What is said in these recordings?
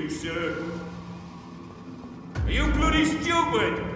you, sir. Are you bloody stupid?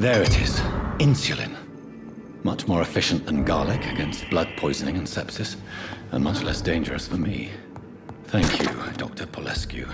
There it is. Insulin. Much more efficient than garlic against blood poisoning and sepsis, and much less dangerous for me. Thank you, Dr. Polescu.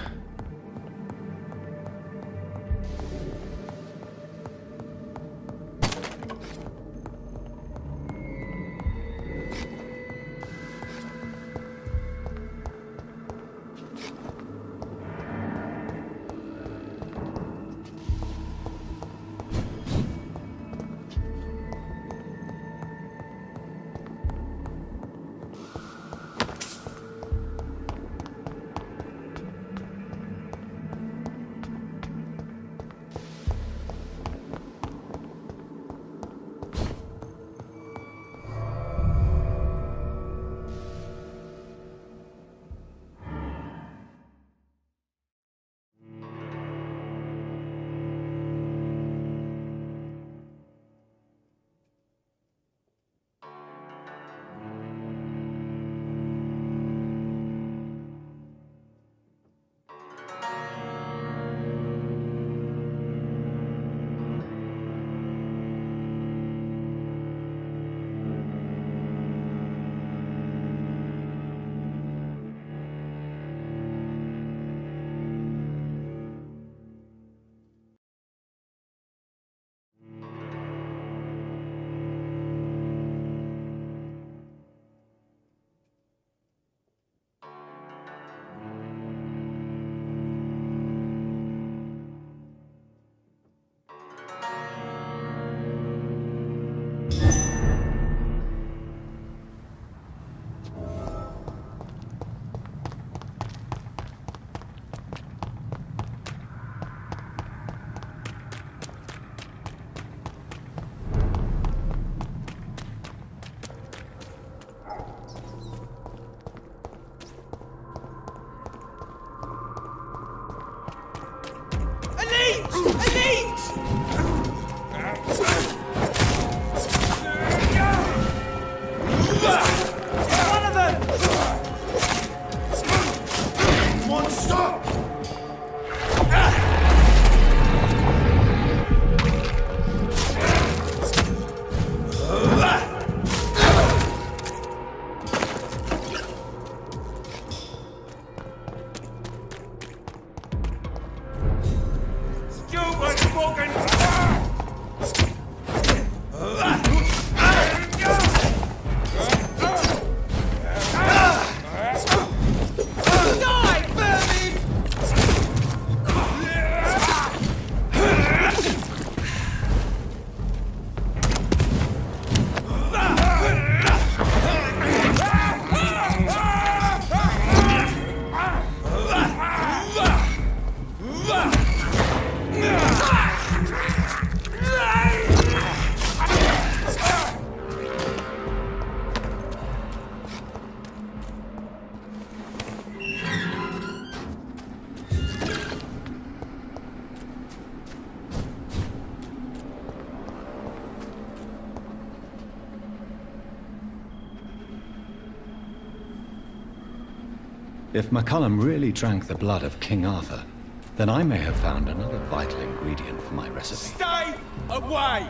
If McCullum really drank the blood of King Arthur, then I may have found another vital ingredient for my recipe. Stay away!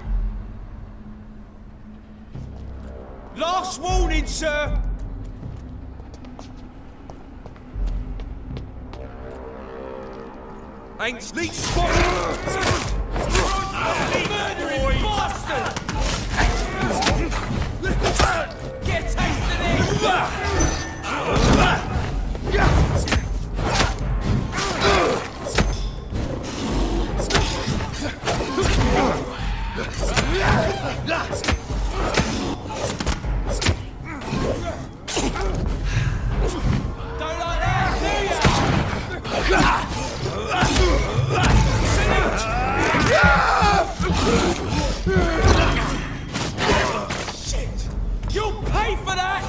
Last warning, sir! Ain't leech spot! Murdering bastard! Get a taste of this! Don't like that, do ya? Shit! You'll pay for that!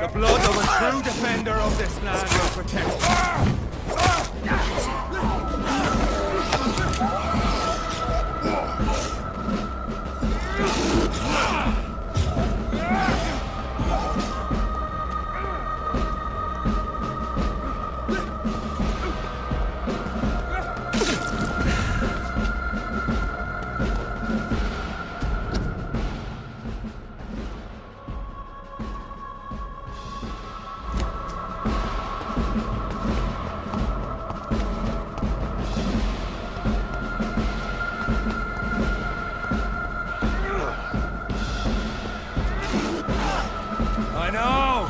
The blood of a true defender of this land will protect. I know!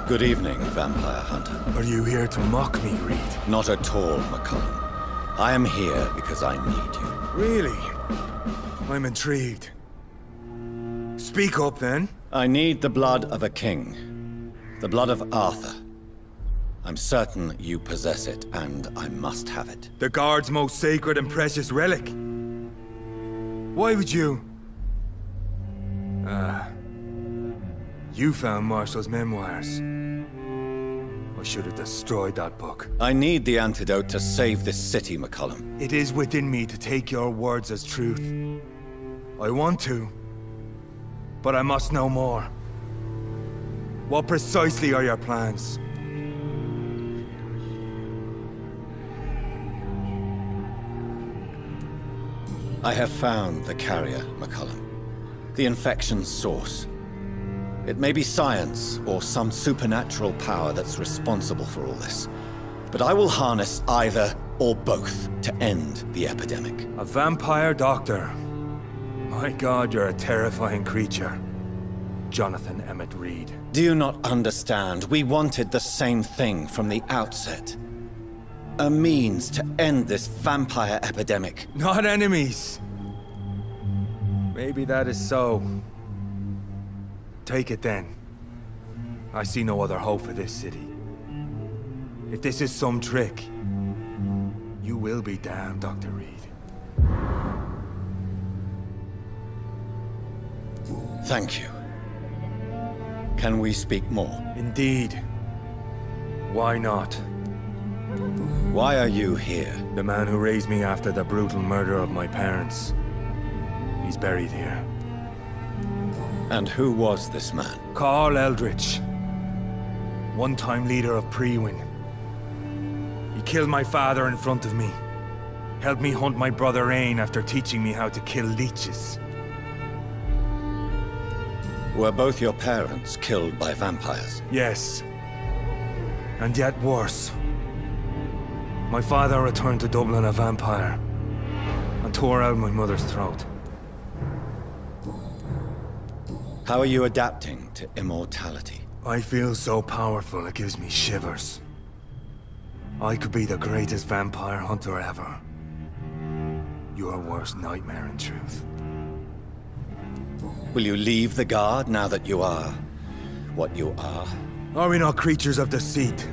Good evening, Vampire Hunter. Are you here to mock me, Reed? Not at all, McCullum. I am here because I need you. Really? I'm intrigued. Speak up, then. I need the blood of a king. The blood of Arthur. I'm certain you possess it, and I must have it. The Guard's most sacred and precious relic. Why would you? You found Marshall's memoirs. I should have destroyed that book. I need the antidote to save this city, McCullum. It is within me to take your words as truth. I want to, but I must know more. What precisely are your plans? I have found the carrier, McCullum. The infection's source. It may be science or some supernatural power that's responsible for all this. But I will harness either or both to end the epidemic. A vampire doctor. My God, you're a terrifying creature. Jonathan Emmett Reed. Do you not understand? We wanted the same thing from the outset. A means to end this vampire epidemic. Not enemies. Maybe that is so. Take it then. I see no other hope for this city. If this is some trick, you will be damned, Dr. Reed. Thank you. Can we speak more? Indeed. Why not? Why are you here? The man who raised me after the brutal murder of my parents. He's buried here. And who was this man? Carl Eldritch. One-time leader of Prewin. He killed my father in front of me. Helped me hunt my brother Ain after teaching me how to kill leeches. Were both your parents killed by vampires? Yes. And yet worse. My father returned to Dublin a vampire and tore out my mother's throat. How are you adapting to immortality? I feel so powerful it gives me shivers. I could be the greatest vampire hunter ever. Your worst nightmare, in truth. Will you leave the Guard now that you are, what you are? Are we not creatures of deceit?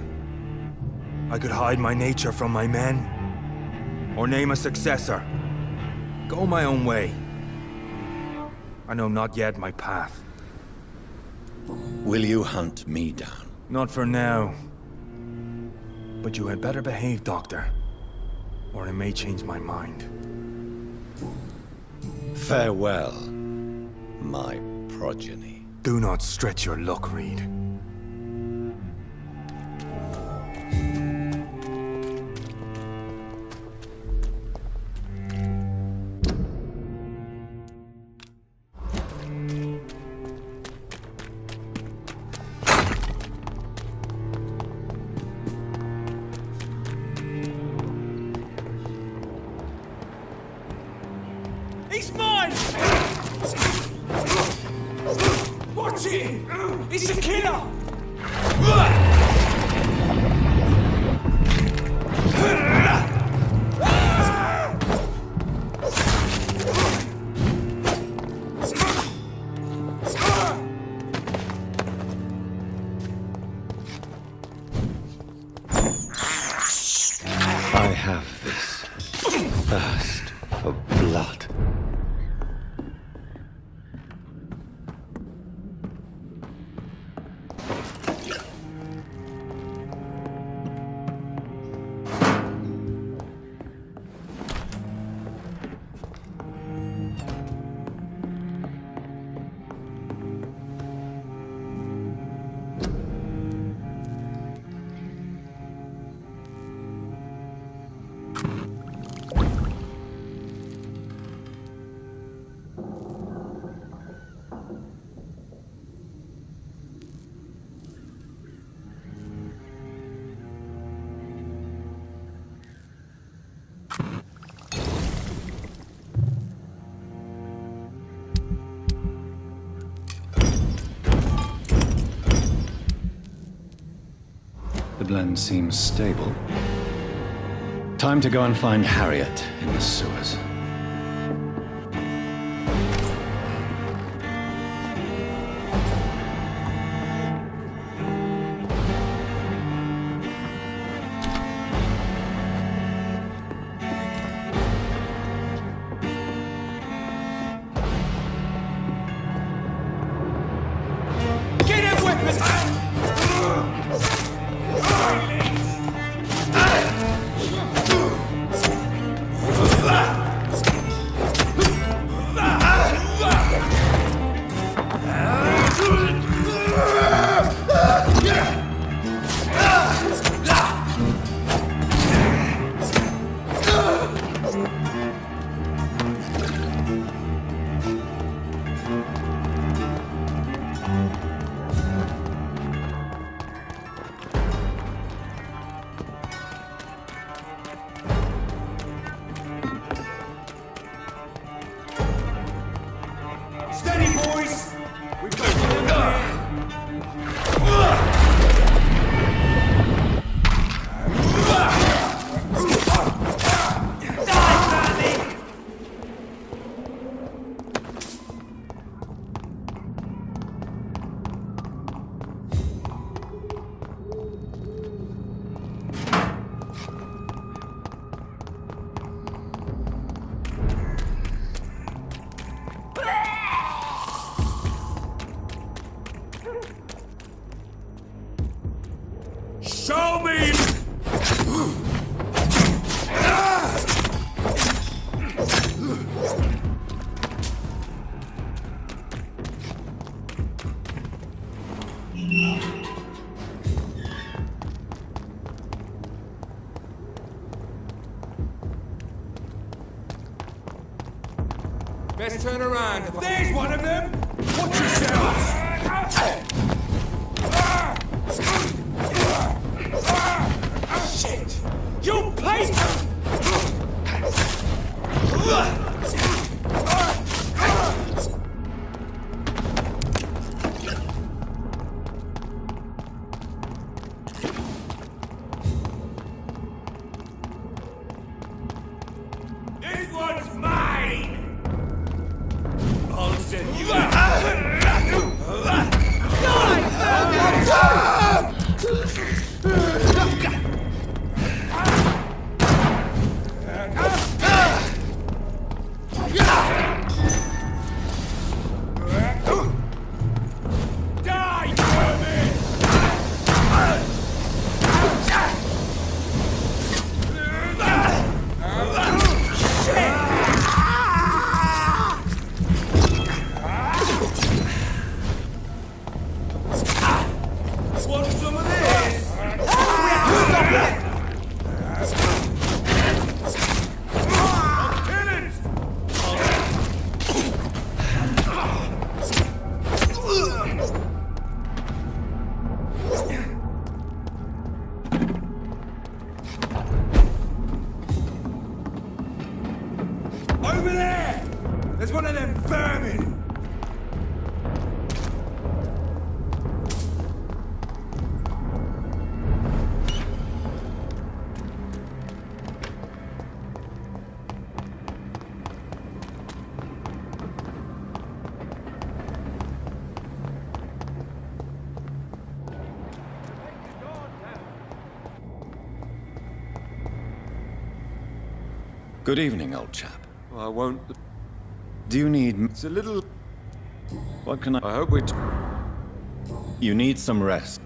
I could hide my nature from my men, or name a successor. Go my own way. I know not yet my path. Will you hunt me down? Not for now. But you had better behave, Doctor, or I may change my mind. Farewell, my progeny. Do not stretch your luck, Reed. He's mine! Watch it! He's a killer! I have this thirst for blood. The blend seems stable. Time to go and find Harriet in the sewers. Get him, weapons! Steady, boys! We've got them there! Show me! Best turn around. There's one of them! Watch yourselves! Shit! You paint! This one's mine! I'll send you out! Want some of this? Over there! There's one of them vermin! Good evening, old chap. I won't. Do you need... It's a little. What can I hope it. You need some rest.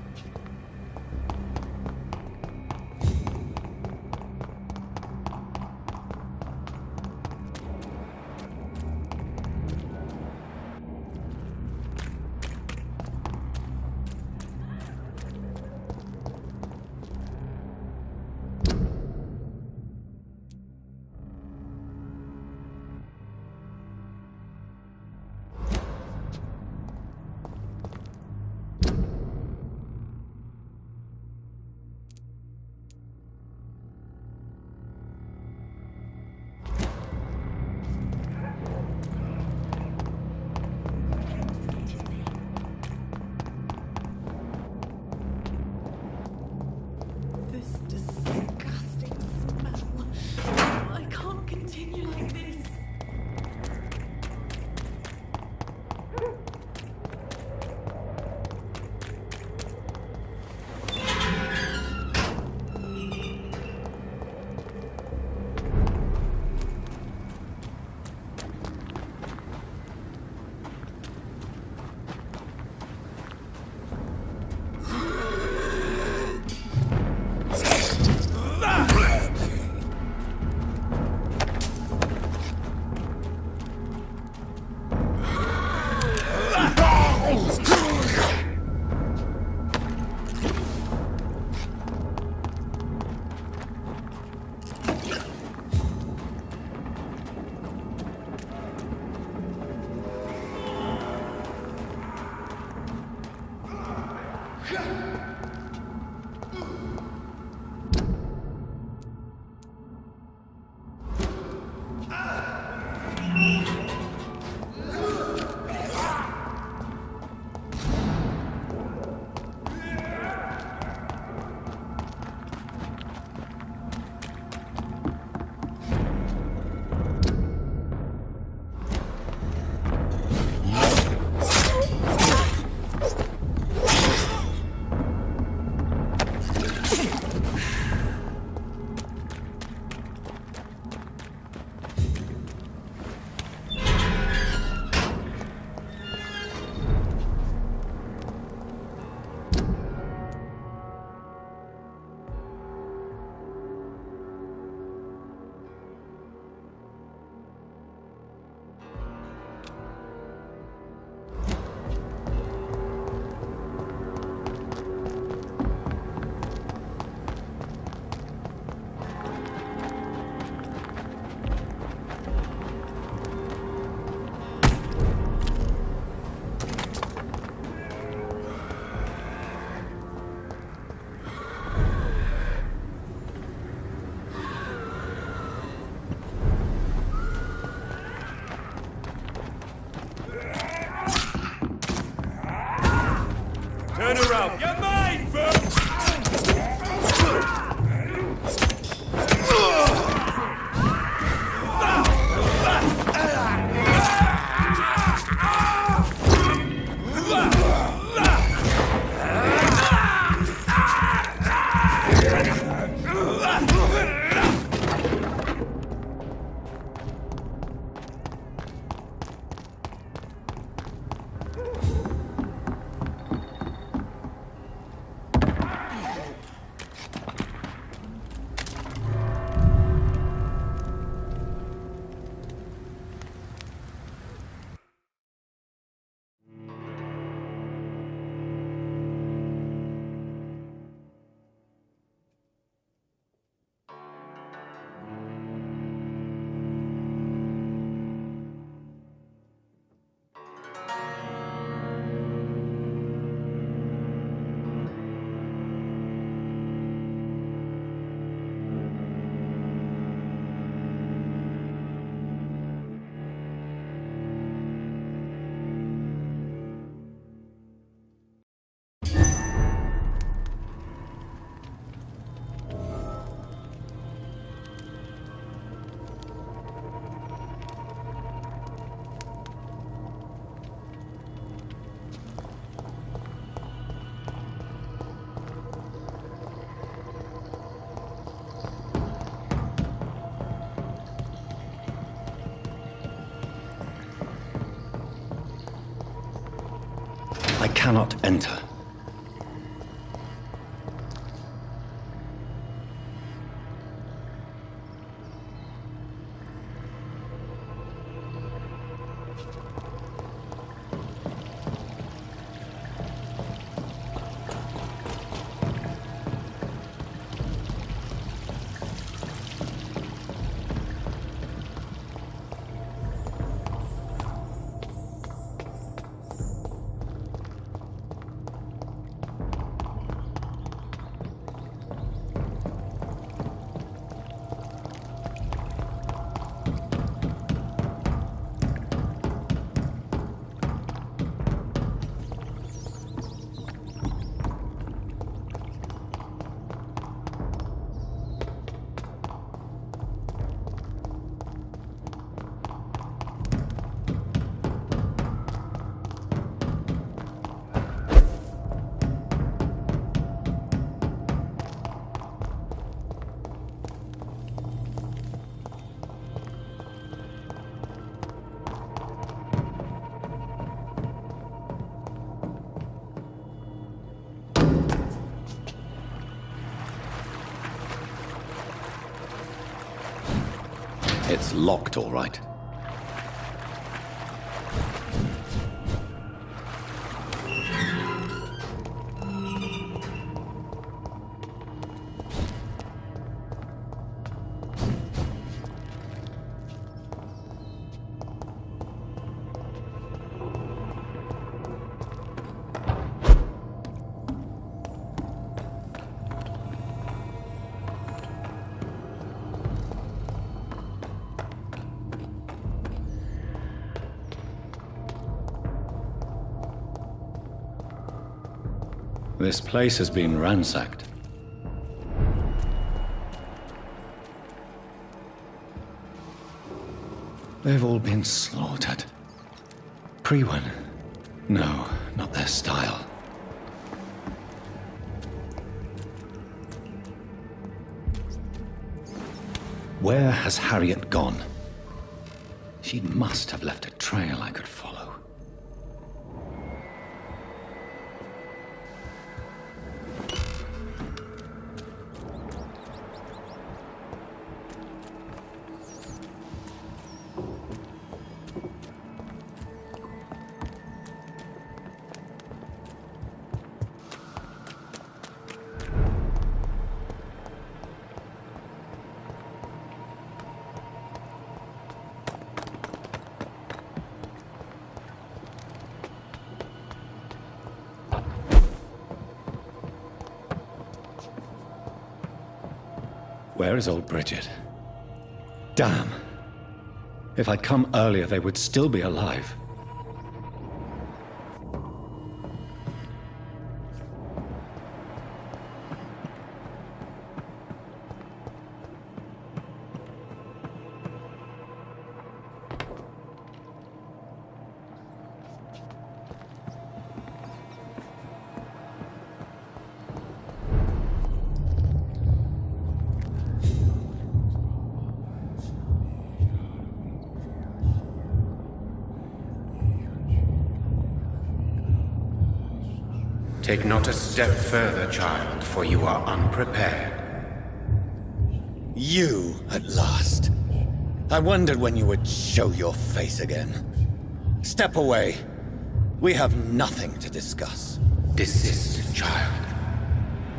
This disgusting smell. I can't continue like this. Turn around. You're mine, cannot enter. It's locked, all right. This place has been ransacked. They've all been slaughtered. Pre-1? No, not their style. Where has Harriet gone? She must have left a trail I could follow. Where is old Bridget? Damn. If I'd come earlier, they would still be alive. Take not a step further, child, for you are unprepared. You, at last. I wondered when you would show your face again. Step away. We have nothing to discuss. Desist, child.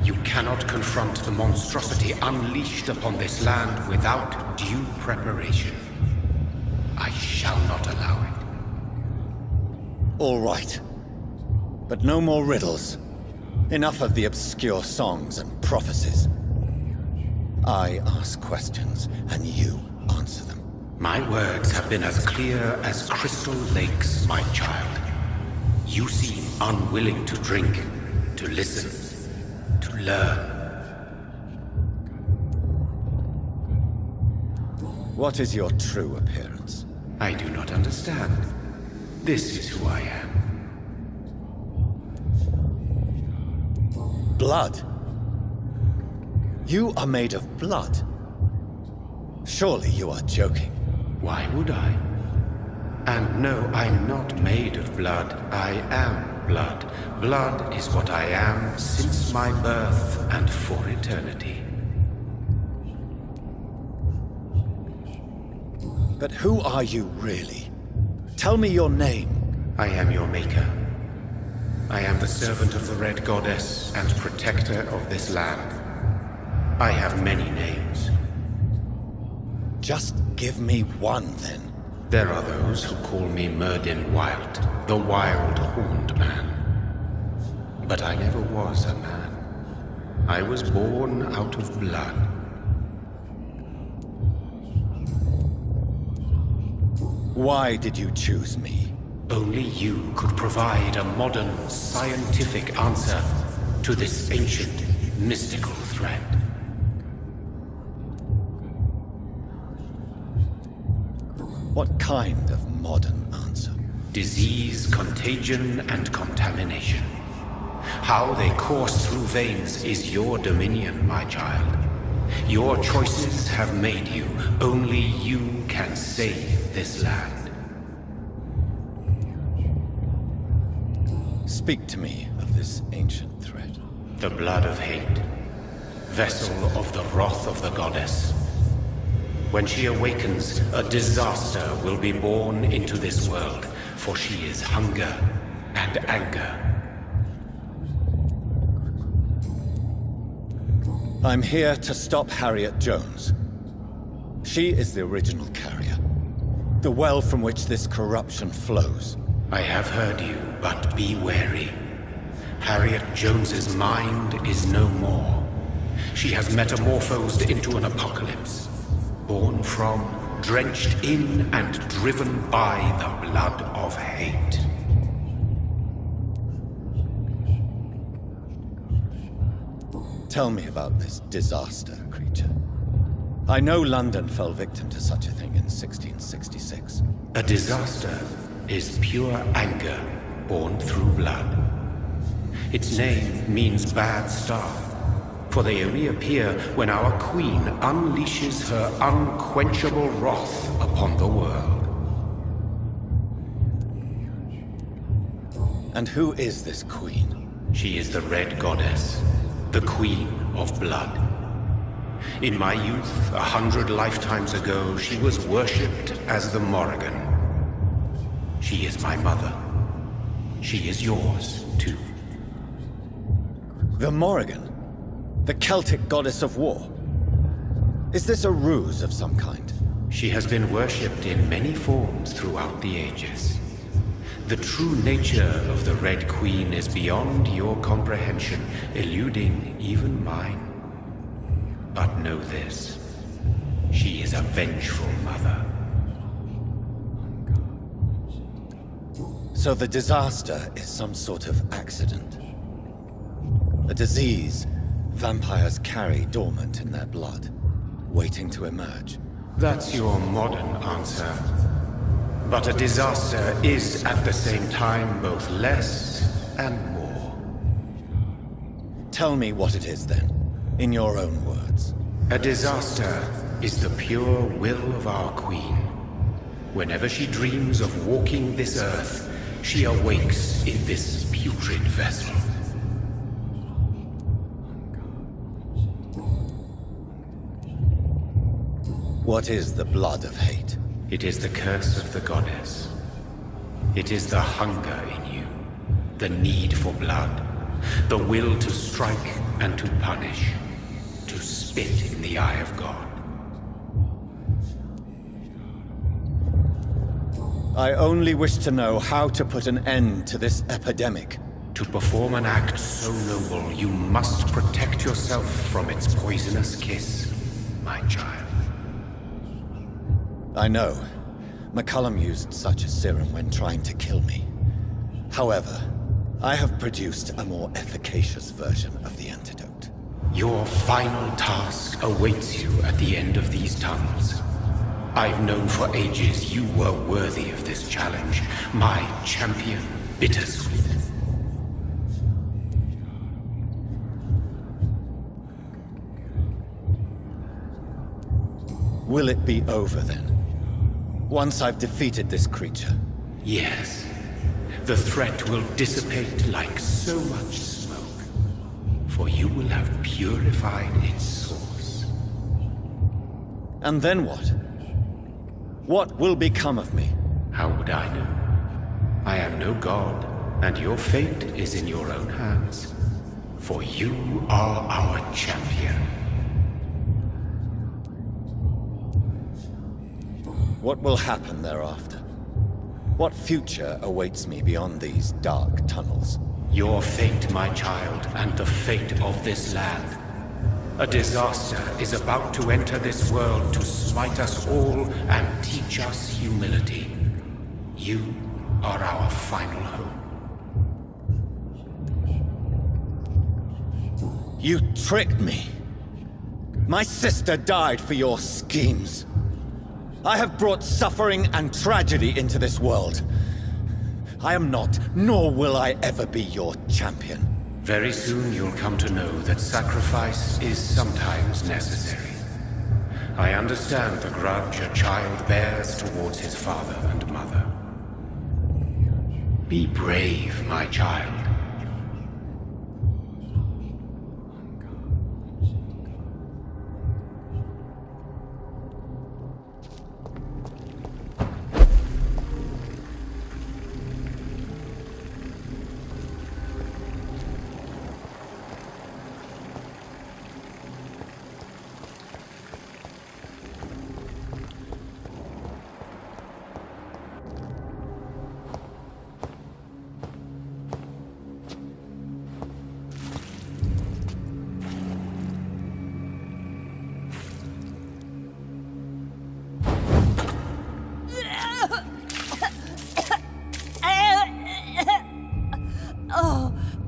You cannot confront the monstrosity unleashed upon this land without due preparation. I shall not allow it. All right. But no more riddles. Enough of the obscure songs and prophecies. I ask questions, and you answer them. My words have been as clear as crystal lakes, my child. You seem unwilling to drink, to listen, to learn. What is your true appearance? I do not understand. This is who I am. Blood? You are made of blood? Surely you are joking. Why would I? And no, I'm not made of blood. I am blood. Blood is what I am since my birth and for eternity. But who are you really? Tell me your name. I am your maker. I am the servant of the Red Goddess and protector of this land. I have many names. Just give me one, then. There are those who call me Myrddin Wild, the Wild Horned Man. But I never was a man. I was born out of blood. Why did you choose me? Only you could provide a modern, scientific answer to this ancient, mystical threat. What kind of modern answer? Disease, contagion, and contamination. How they course through veins is your dominion, my child. Your choices have made you. Only you can save this land. Speak to me of this ancient threat. The blood of hate. Vessel of the wrath of the goddess. When she awakens, a disaster will be born into this world, for she is hunger and anger. I'm here to stop Harriet Jones. She is the original carrier. The well from which this corruption flows. I have heard you, but be wary. Harriet Jones's mind is no more. She has metamorphosed into an apocalypse. Born from, drenched in, and driven by the blood of hate. Tell me about this disaster, creature. I know London fell victim to such a thing in 1666. A disaster is pure anger born through blood. Its name means bad star, for they only appear when our queen unleashes her unquenchable wrath upon the world. And who is this queen? She is the Red Goddess, the Queen of Blood. In my youth, 100 lifetimes ago, she was worshipped as the Morrigan. She is my mother. She is yours, too. The Morrigan? The Celtic goddess of war? Is this a ruse of some kind? She has been worshipped in many forms throughout the ages. The true nature of the Red Queen is beyond your comprehension, eluding even mine. But know this, she is a vengeful mother. So the disaster is some sort of accident. A disease vampires carry dormant in their blood, waiting to emerge. That's your modern answer. But a disaster is at the same time both less and more. Tell me what it is then, in your own words. A disaster is the pure will of our queen. Whenever she dreams of walking this earth, she awakes in this putrid vessel. What is the blood of hate? It is the curse of the goddess. It is the hunger in you, the need for blood, the will to strike and to punish, to spit in the eye of God. I only wish to know how to put an end to this epidemic. To perform an act so noble, you must protect yourself from its poisonous kiss, my child. I know. McCullum used such a serum when trying to kill me. However, I have produced a more efficacious version of the antidote. Your final task awaits you at the end of these tunnels. I've known for ages you were worthy of this challenge, my champion, Bittersweet. Will it be over then? Once I've defeated this creature? Yes. the threat will dissipate like so much smoke, for you will have purified its source. And then what? What will become of me? How would I know? I am no god, and your fate is in your own hands. For you are our champion. What will happen thereafter? What future awaits me beyond these dark tunnels? Your fate, my child, and the fate of this land. A disaster is about to enter this world to smite us all and teach us humility. You are our final hope. You tricked me. My sister died for your schemes. I have brought suffering and tragedy into this world. I am not, nor will I ever be your champion. Very soon you'll come to know that sacrifice is sometimes necessary. I understand the grudge a child bears towards his father and mother. Be brave, my child.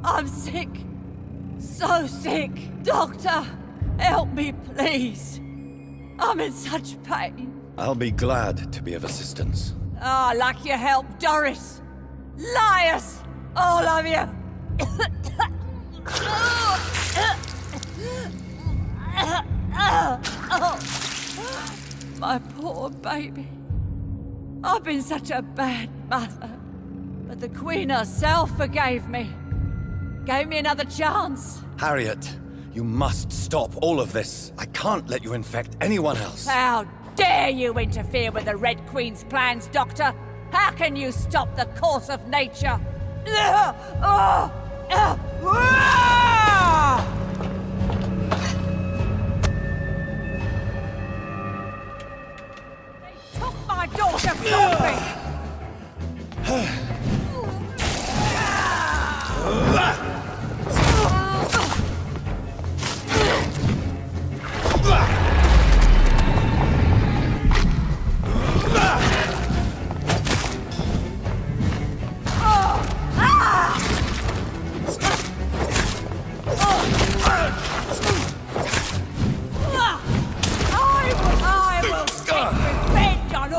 I'm sick. So sick. Doctor, help me, please. I'm in such pain. I'll be glad to be of assistance. Ah, like your help, Doris. Liars! All of you! My poor baby. I've been such a bad mother. But the Queen herself forgave me. Gave me another chance. Harriet, you must stop all of this. I can't let you infect anyone else. How dare you interfere with the Red Queen's plans, Doctor? How can you stop the course of nature? They took my daughter from me! I will take revenge on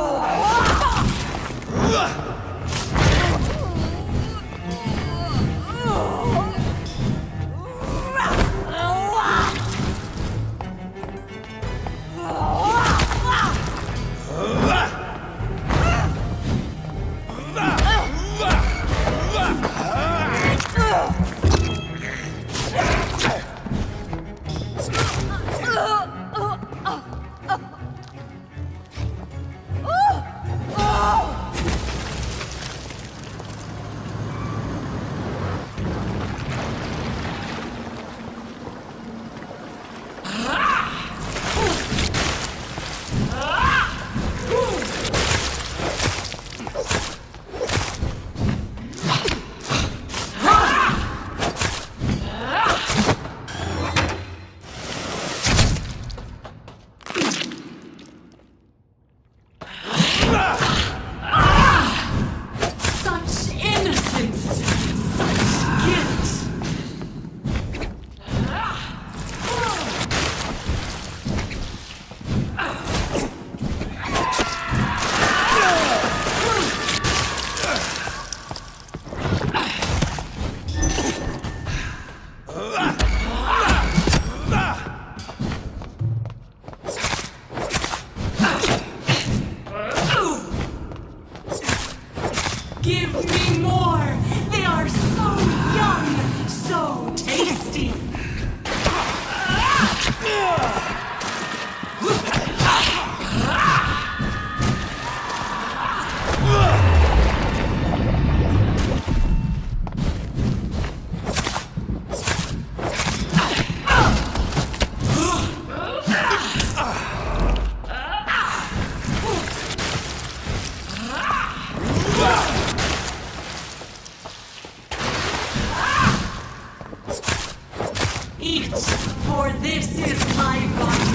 For this is my body.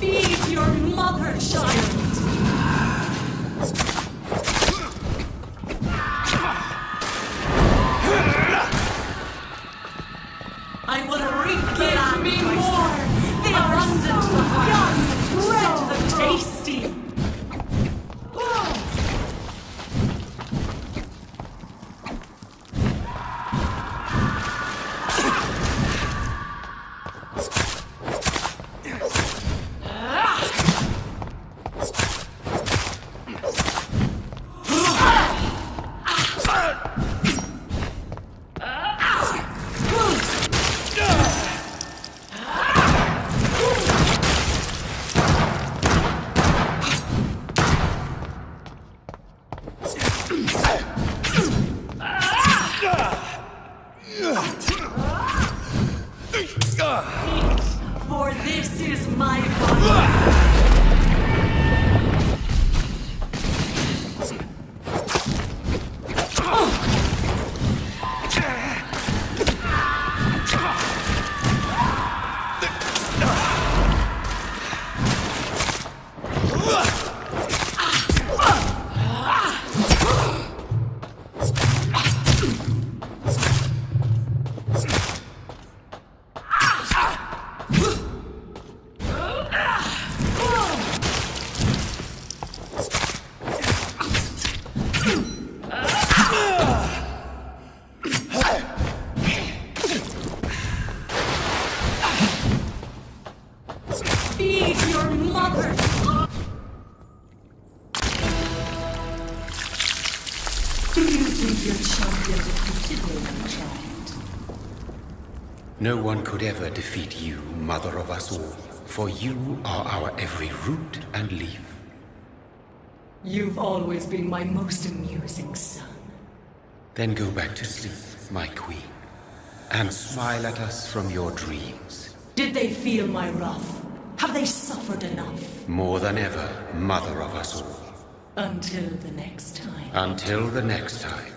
Feed your mother, child. I will give me more. The abundant, the young, red, the tasty. For this is my body. Feed your mother. Do you think your champion defeated me, my child? No one could ever defeat you, mother of us all, for you are our every root and leaf. You've always been my most amusing son. Then go back to sleep, my queen, and smile at us from your dreams. Did they feel my wrath? Have they suffered enough? More than ever, mother of us all. Until the next time. Until the next time.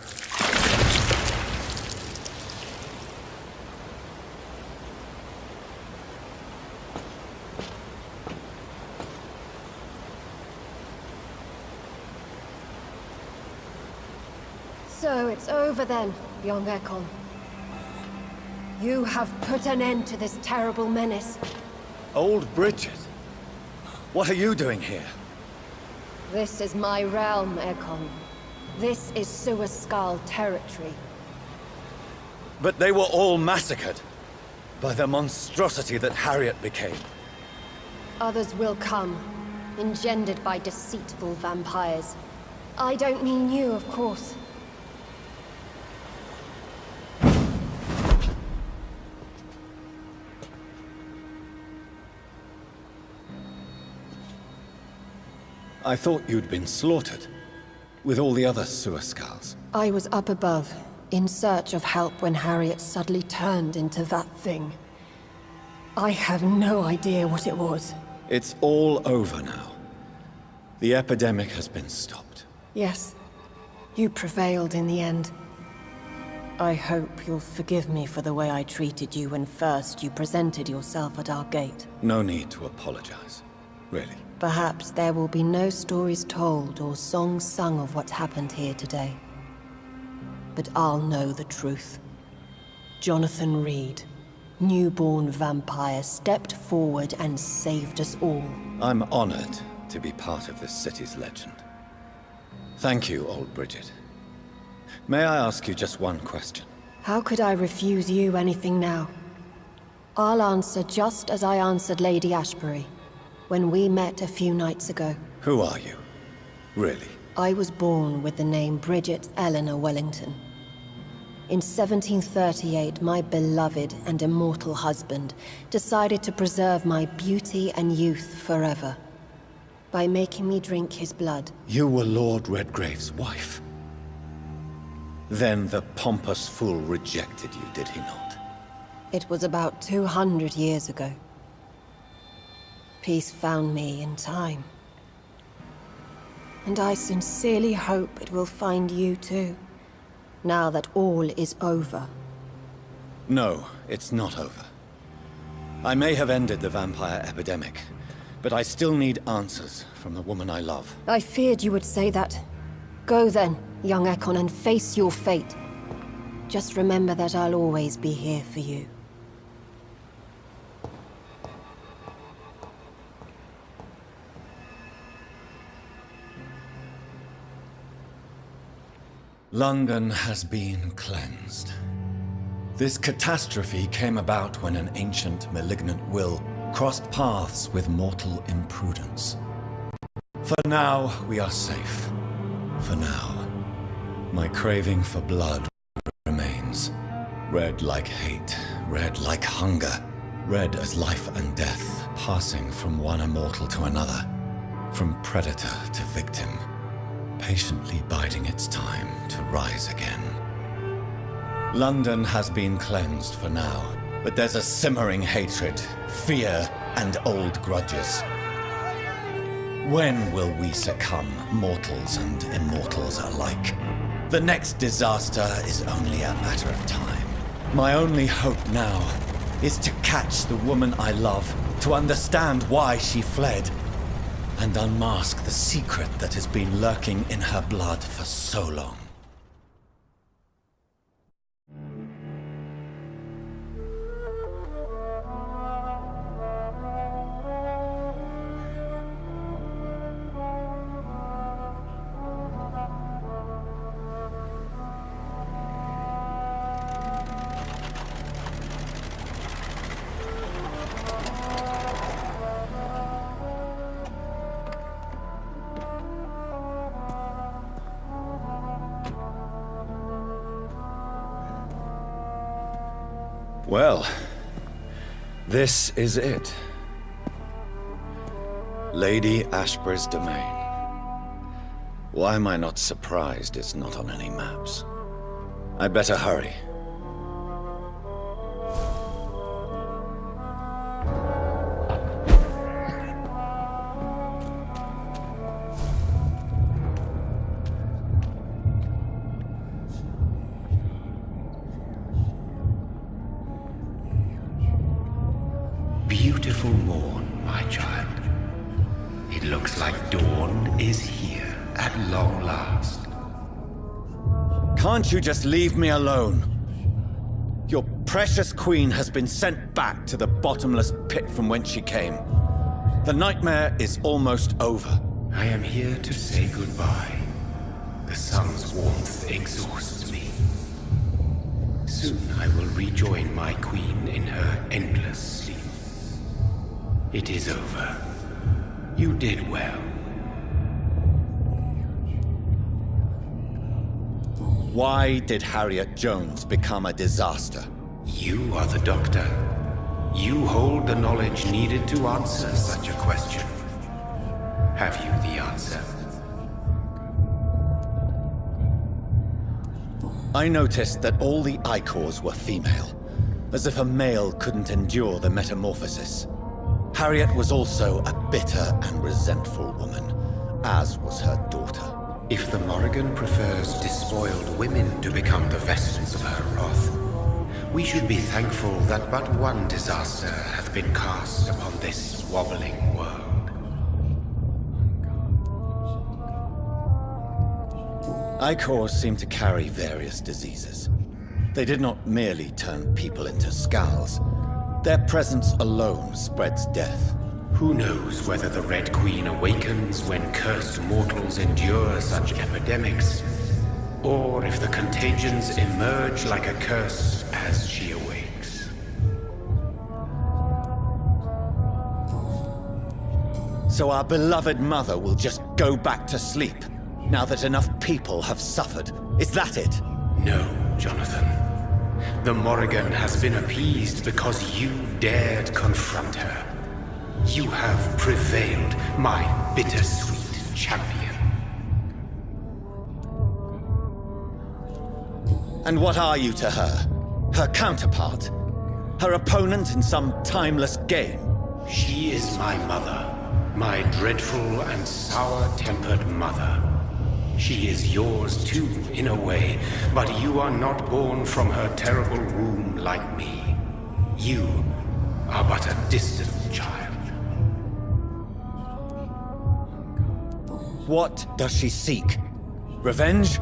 So it's over then, young Ekon. You have put an end to this terrible menace. Old Bridget? What are you doing here? This is my realm, Ekon. This is Suascal territory. But they were all massacred by the monstrosity that Harriet became. Others will come, engendered by deceitful vampires. I don't mean you, of course. I thought you'd been slaughtered, with all the other Suascals. I was up above, in search of help when Harriet suddenly turned into that thing. I have no idea what it was. It's all over now. The epidemic has been stopped. Yes, you prevailed in the end. I hope you'll forgive me for the way I treated you when first you presented yourself at our gate. No need to apologize, really. Perhaps there will be no stories told or songs sung of what happened here today. But I'll know the truth. Jonathan Reed, newborn vampire, stepped forward and saved us all. I'm honored to be part of this city's legend. Thank you, old Bridget. May I ask you just one question? How could I refuse you anything now? I'll answer just as I answered Lady Ashbury when we met a few nights ago. Who are you? Really? I was born with the name Bridget Eleanor Wellington. In 1738, my beloved and immortal husband decided to preserve my beauty and youth forever by making me drink his blood. You were Lord Redgrave's wife. Then the pompous fool rejected you, did he not? It was about 200 years ago. Peace found me in time. And I sincerely hope it will find you too, now that all is over. No, it's not over. I may have ended the vampire epidemic, but I still need answers from the woman I love. I feared you would say that. Go then, young Ekon, and face your fate. Just remember that I'll always be here for you. London has been cleansed. This catastrophe came about when an ancient, malignant will crossed paths with mortal imprudence. For now, we are safe. For now. My craving for blood remains. Red like hate, red like hunger. Red as life and death, passing from one immortal to another. From predator to victim. Patiently biding its time to rise again. London has been cleansed for now, but there's a simmering hatred, fear, and old grudges. When will we succumb, mortals and immortals alike? The next disaster is only a matter of time. My only hope now is to catch the woman I love, to understand why she fled, and unmask the secret that has been lurking in her blood for so long. Well, this is it. Lady Ashbury's domain. Why am I not surprised it's not on any maps? I'd better hurry. Beautiful morn, my child. It looks like dawn is here at long last. Can't you just leave me alone? Your precious queen has been sent back to the bottomless pit from whence she came. The nightmare is almost over. I am here to say goodbye. The sun's warmth exhausts me. Soon I will rejoin my queen in her endless sleep. It is over. You did well. Why did Harriet Jones become a disaster? You are the doctor. You hold the knowledge needed to answer such a question. Have you the answer? I noticed that all the Icors were female, as if a male couldn't endure the metamorphosis. Harriet was also a bitter and resentful woman, as was her daughter. If the Morrigan prefers despoiled women to become the vessels of her wrath, we should be thankful that but one disaster hath been cast upon this wobbling world. Icors seem to carry various diseases. They did not merely turn people into skulls. Their presence alone spreads death. Who knows whether the Red Queen awakens when cursed mortals endure such epidemics, or if the contagions emerge like a curse as she awakes. So our beloved mother will just go back to sleep, now that enough people have suffered. Is that it? No. Jonathan. The Morrigan has been appeased because you dared confront her. You have prevailed, my bittersweet champion. And what are you to her? Her counterpart? Her opponent in some timeless game? She is my mother. My dreadful and sour-tempered mother. She is yours too, in a way, but you are not born from her terrible womb like me. You are but a distant child. What does she seek? Revenge?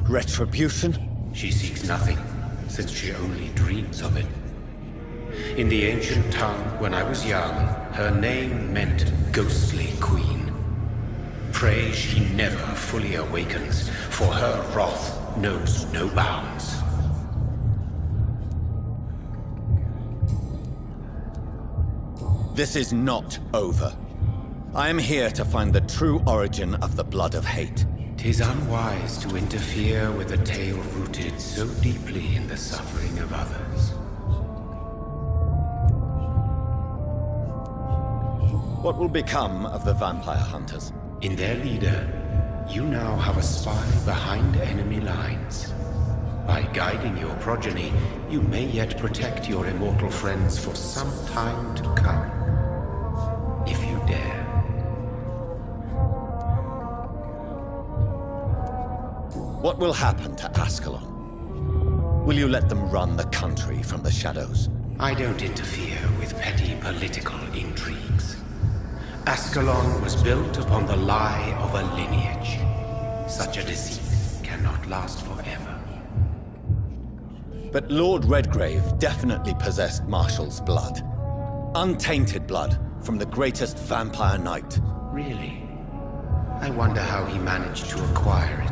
Retribution? She seeks nothing, since she only dreams of it. In the ancient tongue, when I was young, her name meant Ghostly Queen. Pray she never fully awakens, for her wrath knows no bounds. This is not over. I am here to find the true origin of the blood of hate. 'Tis unwise to interfere with a tale rooted so deeply in the suffering of others. What will become of the vampire hunters? In their leader, you now have a spy behind enemy lines. By guiding your progeny, you may yet protect your immortal friends for some time to come. If you dare. What will happen to Ascalon? Will you let them run the country from the shadows? I don't interfere with petty political intrigues. Ascalon was built upon the lie of a lineage. Such a deceit cannot last forever. But Lord Redgrave definitely possessed Marshall's blood. Untainted blood from the greatest vampire knight. Really? I wonder how he managed to acquire it.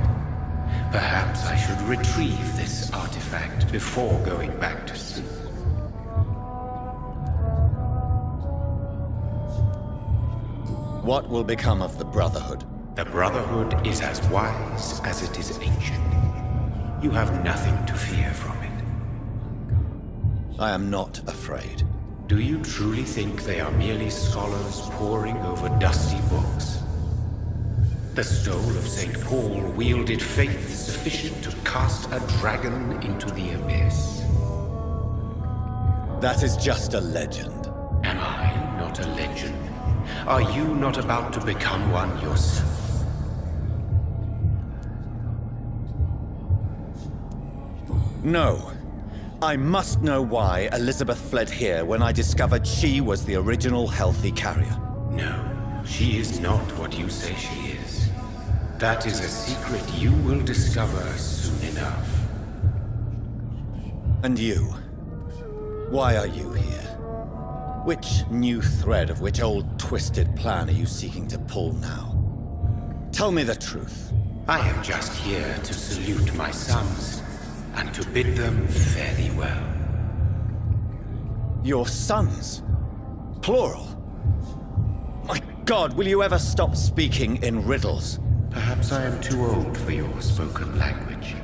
Perhaps I should retrieve this artifact before going back to sleep. What will become of the Brotherhood? The Brotherhood is as wise as it is ancient. You have nothing to fear from it. I am not afraid. Do you truly think they are merely scholars poring over dusty books? The stole of St. Paul wielded faith sufficient to cast a dragon into the abyss. That is just a legend. Am I not a legend? Are you not about to become one yourself? No. I must know why Elizabeth fled here when I discovered she was the original healthy carrier. No, she is not what you say she is. That is a secret you will discover soon enough. And you? Why are you here? Which new thread of which old twisted plan are you seeking to pull now? Tell me the truth. I am just here to salute my sons, and to bid them fare thee well. Your sons? Plural? My God, will you ever stop speaking in riddles? Perhaps I am too old for your spoken language.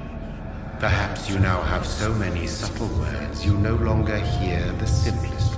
Perhaps you now have so many subtle words you no longer hear the simplest